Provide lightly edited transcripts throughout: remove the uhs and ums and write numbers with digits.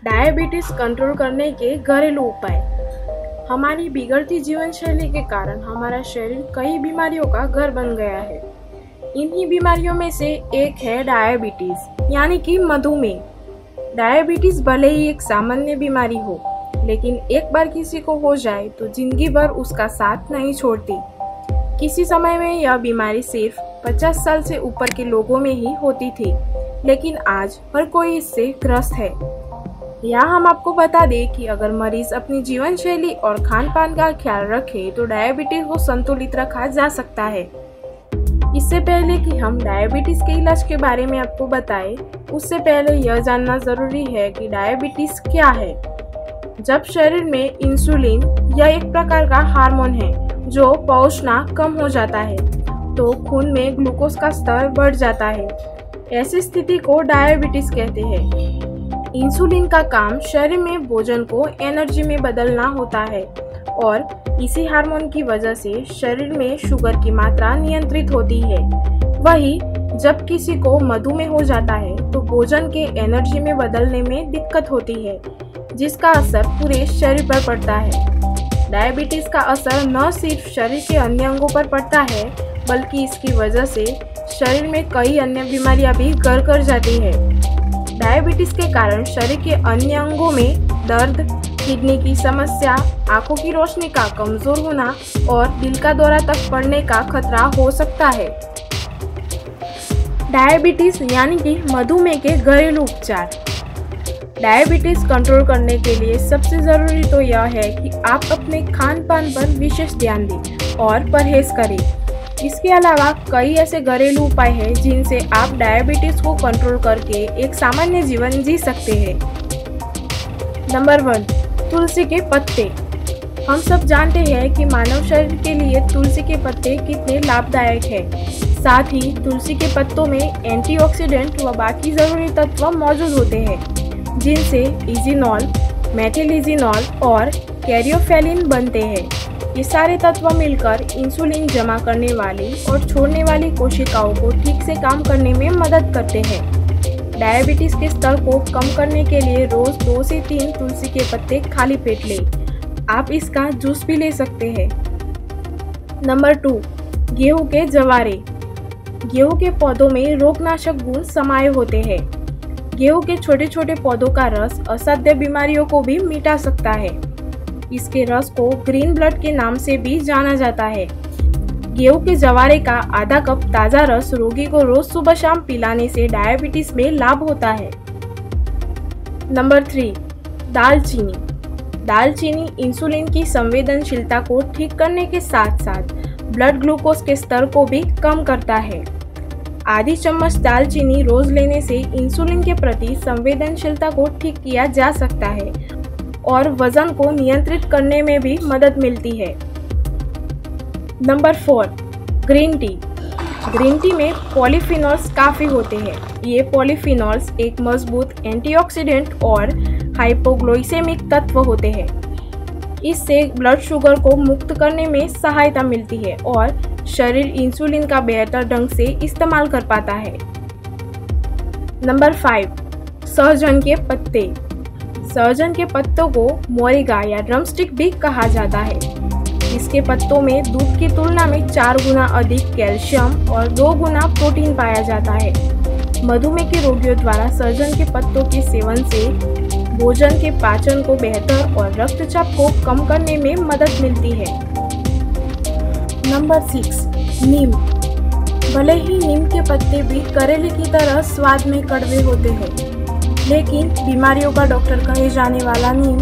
Diabetes control करने के घरेलू उपाय। हमारी बिगड़ती जीवन शैली के कारण हमारा शरीर कई बीमारियों का घर बन गया है। इन्हीं बीमारियों में से एक है डायबिटीज यानी कि मधुमेह। डायबिटीज भले ही एक सामान्य बीमारी हो, लेकिन एक बार किसी को हो जाए तो जिंदगी भर उसका साथ नहीं छोड़ती। किसी समय में यह बीमारी सिर्फ 50 साल से ऊपर के लोगों में ही होती थी, लेकिन आज हर कोई इससे ग्रस्त है। यहाँ हम आपको बता दें कि अगर मरीज अपनी जीवन शैली और खान पान का ख्याल रखे तो डायबिटीज को संतुलित रखा जा सकता है। इससे पहले कि हम डायबिटीज के इलाज के बारे में आपको बताएं, उससे पहले यह जानना जरूरी है कि डायबिटीज क्या है। जब शरीर में इंसुलिन यह एक प्रकार का हार्मोन है जो पहुंचना कम हो जाता है तो खून में ग्लूकोज का स्तर बढ़ जाता है। ऐसी स्थिति को डायबिटीज कहते हैं। इंसुलिन का काम शरीर में भोजन को एनर्जी में बदलना होता है और इसी हार्मोन की वजह से शरीर में शुगर की मात्रा नियंत्रित होती है। वहीं जब किसी को मधुमेह हो जाता है तो भोजन के एनर्जी में बदलने में दिक्कत होती है, जिसका असर पूरे शरीर पर पड़ता है। डायबिटीज का असर न सिर्फ शरीर के अन्य अंगों पर पड़ता है, बल्कि इसकी वजह से शरीर में कई अन्य बीमारियां भी घर कर जाती है। डायबिटीज के कारण शरीर के अन्य अंगों में दर्द, किडनी की समस्या, आंखों की रोशनी का कमजोर होना और दिल का दौरा तक पड़ने का खतरा हो सकता है। डायबिटीज यानी कि मधुमेह के घरेलू उपचार। डायबिटीज कंट्रोल करने के लिए सबसे ज़रूरी तो यह है कि आप अपने खान पान पर विशेष ध्यान दें और परहेज करें। इसके अलावा कई ऐसे घरेलू उपाय हैं जिनसे आप डायबिटीज को कंट्रोल करके एक सामान्य जीवन जी सकते हैं। नंबर 1, तुलसी के पत्ते। हम सब जानते हैं कि मानव शरीर के लिए तुलसी के पत्ते कितने लाभदायक हैं। साथ ही तुलसी के पत्तों में एंटीऑक्सीडेंट व बाकी जरूरी तत्व मौजूद होते हैं, जिनसे इजिनॉल, मेथिलिजिनॉल और कैरियोफेलिन बनते हैं। ये सारे तत्व मिलकर इंसुलिन जमा करने वाली और छोड़ने वाली कोशिकाओं को ठीक से काम करने में मदद करते हैं। डायबिटीज के स्तर को कम करने के लिए रोज 2 से 3 तुलसी के पत्ते खाली पेट लें। आप इसका जूस भी ले सकते हैं। नंबर 2, गेहूं के जवारे। गेहूं के पौधों में रोगनाशक गुण समाये होते हैं। गेहूं के छोटे छोटे पौधों का रस असाध्य बीमारियों को भी मिटा सकता है। इसके रस को ग्रीन ब्लड के नाम से भी जाना जाता है। गेहूं के जवारे का आधा कप ताज़ा रस रोगी को रोज सुबह शाम पिलाने से डायबिटीज में लाभ होता है। नंबर 3, दालचीनी। दालचीनी इंसुलिन की संवेदनशीलता को ठीक करने के साथ साथ ब्लड ग्लूकोज के स्तर को भी कम करता है। आधी चम्मच दालचीनी रोज लेने से इंसुलिन के प्रति संवेदनशीलता को ठीक किया जा सकता है और वजन को नियंत्रित करने में भी मदद मिलती है। Number 4, green tea. Green tea में पॉलीफिनॉल्स काफ़ी होते हैं। ये पॉलीफिनॉल्स एक मजबूत एंटीऑक्सीडेंट और हाइपोग्लाइसेमिक तत्व होते हैं। इससे ब्लड शुगर को मुक्त करने में सहायता मिलती है और शरीर इंसुलिन का बेहतर ढंग से इस्तेमाल कर पाता है। नंबर 5, सहजन के पत्ते। सहजन के पत्तों को मोरिंगा या ड्रमस्टिक भी कहा जाता है। इसके पत्तों में दूध की तुलना में 4 गुना अधिक कैल्शियम और 2 गुना प्रोटीन पाया जाता है। मधुमेह के रोगियों द्वारा सहजन के पत्तों के सेवन से भोजन के पाचन को बेहतर और रक्तचाप को कम करने में मदद मिलती है। नंबर 6, नीम। भले ही नीम के पत्ते भी करेले की तरह स्वाद में कड़वे होते हैं, लेकिन बीमारियों का डॉक्टर कहे जाने वाला नीम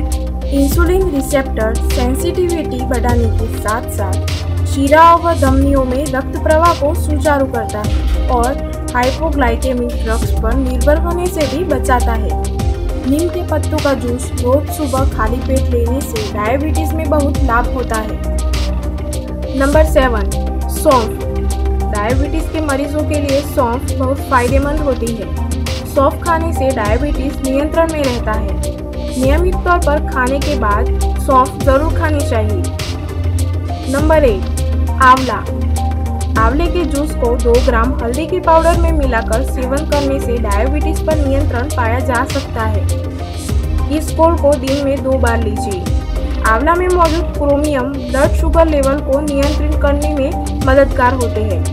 इंसुलिन रिसेप्टर सेंसिटिविटी बढ़ाने के साथ साथ शिरा व धमनियों में रक्त प्रवाह को सुचारू करता है और हाइपोग्लाइकेमिक ड्रग्स पर निर्भर होने से भी बचाता है। नीम के पत्तों का जूस रोज सुबह खाली पेट लेने से डायबिटीज में बहुत लाभ होता है। नंबर 7, सौंफ। डायबिटीज के मरीजों के लिए सौंफ बहुत फायदेमंद होती है। सौंफ खाने से डायबिटीज नियंत्रण में रहता है। नियमित तौर पर खाने के बाद सौंफ जरूर खानी चाहिए। नंबर 8, आंवला। आंवले के जूस को 2 ग्राम हल्दी के पाउडर में मिलाकर सेवन करने से डायबिटीज पर नियंत्रण पाया जा सकता है। इस घोल को दिन में 2 बार लीजिए। आंवला में मौजूद क्रोमियम ब्लड शुगर लेवल को नियंत्रित करने में मददगार होते हैं।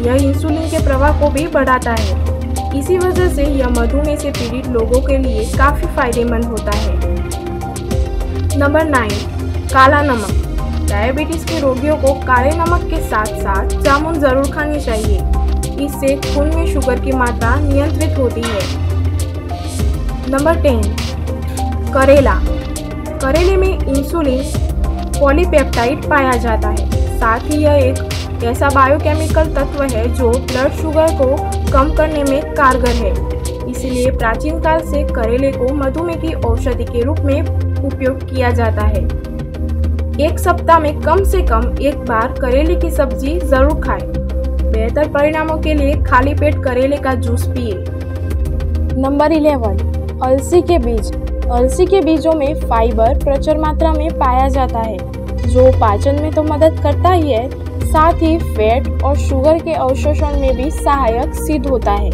यह इंसुलिन के प्रवाह को भी बढ़ाता है। इसी वजह से यह मधुमेह से पीड़ित लोगों के लिए काफ़ी फायदेमंद होता है। नंबर 9, काला नमक। डायबिटीज के रोगियों को काले नमक के साथ साथ जामुन जरूर खानी चाहिए। इससे खून में शुगर की मात्रा नियंत्रित होती है। नंबर 10, करेला। करेले में इंसुलिन पॉलीपेप्टाइड पाया जाता है। साथ ही यह एक ऐसा बायोकेमिकल तत्व है जो ब्लड शुगर को कम करने में कारगर है। इसलिए प्राचीन काल से करेले को मधुमेह की औषधि के रूप में उपयोग किया जाता है। एक सप्ताह में कम से कम एक बार करेले की सब्जी जरूर खाएं। बेहतर परिणामों के लिए खाली पेट करेले का जूस पिए। नंबर 11, अलसी के बीज। अलसी के बीजों में फाइबर प्रचुर मात्रा में पाया जाता है, जो पाचन में तो मदद करता ही है, साथ ही फैट और शुगर के अवशोषण में भी सहायक सिद्ध होता है।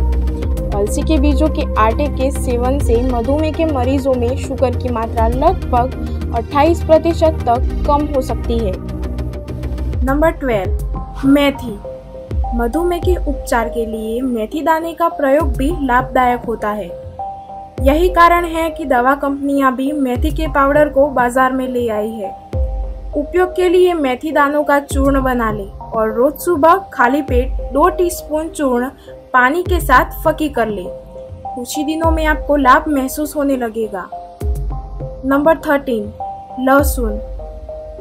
अलसी के बीजों के आटे के सेवन से मधुमेह के मरीजों में शुगर की मात्रा लगभग 28% तक कम हो सकती है। नंबर 12, मेथी। मधुमेह के उपचार के लिए मेथी दाने का प्रयोग भी लाभदायक होता है। यही कारण है कि दवा कंपनियां भी मेथी के पाउडर को बाजार में ले आई है। उपयोग के लिए मेथी दानों का चूर्ण बना लें और रोज सुबह खाली पेट 2 टीस्पून चूर्ण पानी के साथ फकी कर लें। कुछ ही दिनों में आपको लाभ महसूस होने लगेगा। नंबर 13, लहसुन।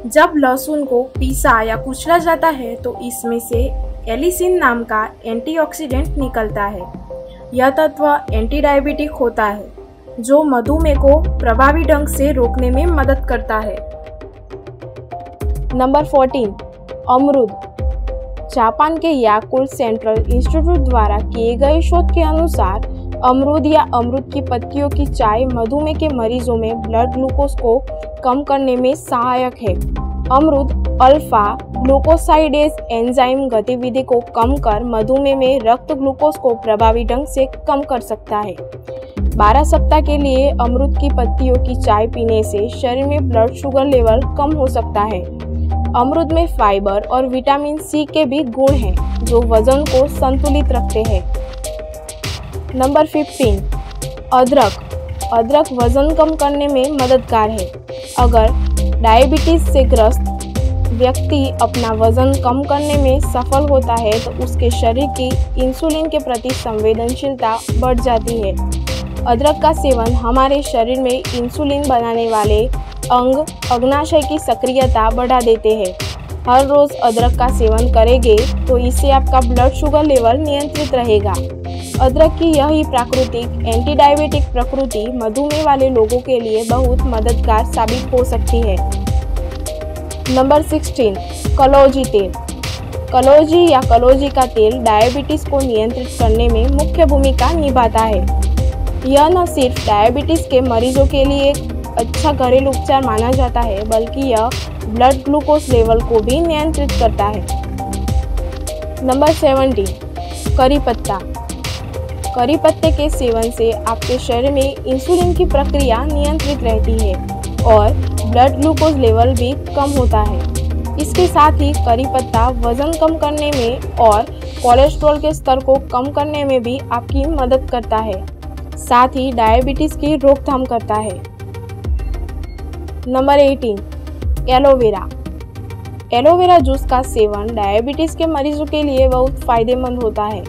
जब लहसुन को पीसा या कुचला जाता है तो इसमें से एलिसिन नाम का एंटीऑक्सीडेंट निकलता है। यह तत्व एंटी डायबिटिक होता है, जो मधुमेह को प्रभावी ढंग से रोकने में मदद करता है। नंबर 14, अमरूद। जापान के याकुल्ट सेंट्रल इंस्टीट्यूट द्वारा किए गए शोध के अनुसार अमरूद या अमरूद की पत्तियों की चाय मधुमेह के मरीजों में ब्लड ग्लूकोज को कम करने में सहायक है। अमरूद अल्फा ग्लूकोसाइडेज एंजाइम गतिविधि को कम कर मधुमेह में रक्त ग्लूकोज को प्रभावी ढंग से कम कर सकता है। 12 सप्ताह के लिए अमरूद की पत्तियों की चाय पीने से शरीर में ब्लड शुगर लेवल कम हो सकता है। अमरूद में फाइबर और विटामिन सी के भी गुण हैं, जो वजन को संतुलित रखते हैं। नंबर 15, अदरक। अदरक वजन कम करने में मददगार है। अगर डायबिटीज से ग्रस्त व्यक्ति अपना वजन कम करने में सफल होता है तो उसके शरीर की इंसुलिन के प्रति संवेदनशीलता बढ़ जाती है। अदरक का सेवन हमारे शरीर में इंसुलिन बनाने वाले अंग अग्नाशय की सक्रियता बढ़ा देते हैं। हर रोज अदरक का सेवन करेंगे तो इससे आपका ब्लड शुगर लेवल नियंत्रित रहेगा। अदरक की यही प्राकृतिक एंटी डायबिटिक प्रकृति मधुमेह वाले लोगों के लिए बहुत मददगार साबित हो सकती है। नंबर 16, कलौंजी तेल। कलौंजी या कलौंजी का तेल डायबिटीज को नियंत्रित करने में मुख्य भूमिका निभाता है। यह न सिर्फ डायबिटीज के मरीजों के लिए एक अच्छा घरेलू उपचार माना जाता है, बल्कि यह ब्लड ग्लूकोज लेवल को भी नियंत्रित करता है। नंबर 17, करी पत्ता। करी पत्ते के सेवन से आपके शरीर में इंसुलिन की प्रक्रिया नियंत्रित रहती है और ब्लड ग्लूकोज लेवल भी कम होता है। इसके साथ ही करी पत्ता वजन कम करने में और कोलेस्ट्रॉल के स्तर को कम करने में भी आपकी मदद करता है, साथ ही डायबिटीज की रोकथाम करता है। Number 18, aloe vera. एलोवेरा जूस का सेवन डायबिटीज के मरीजों के लिए बहुत फायदेमंद होता है।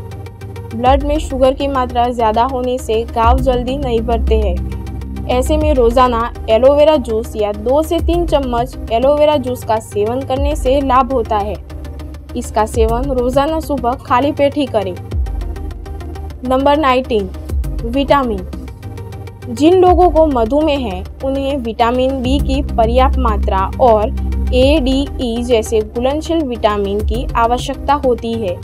ब्लड में शुगर की मात्रा ज़्यादा होने से घाव जल्दी नहीं भरते हैं। ऐसे में रोज़ाना एलोवेरा जूस या 2 से 3 चम्मच एलोवेरा जूस का सेवन करने से लाभ होता है। इसका सेवन रोज़ाना सुबह खाली पेट ही करें। Number 19, vitamin. जिन लोगों को मधुमेह है उन्हें विटामिन बी की पर्याप्त मात्रा और ए, डी, ई जैसे घुलनशील विटामिन की आवश्यकता होती है।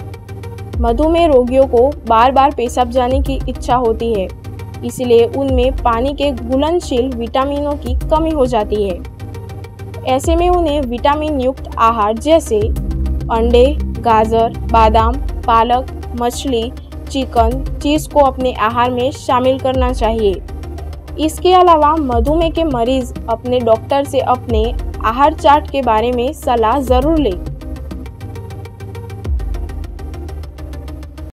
मधुमेह रोगियों को बार बार पेशाब जाने की इच्छा होती है, इसलिए उनमें पानी के घुलनशील विटामिनों की कमी हो जाती है। ऐसे में उन्हें विटामिन युक्त आहार जैसे अंडे, गाजर, बादाम, पालक, मछली, चिकन, चीज़ को अपने आहार में शामिल करना चाहिए। इसके अलावा मधुमेह के मरीज अपने डॉक्टर से अपने आहार चार्ट के बारे में सलाह ज़रूर लें।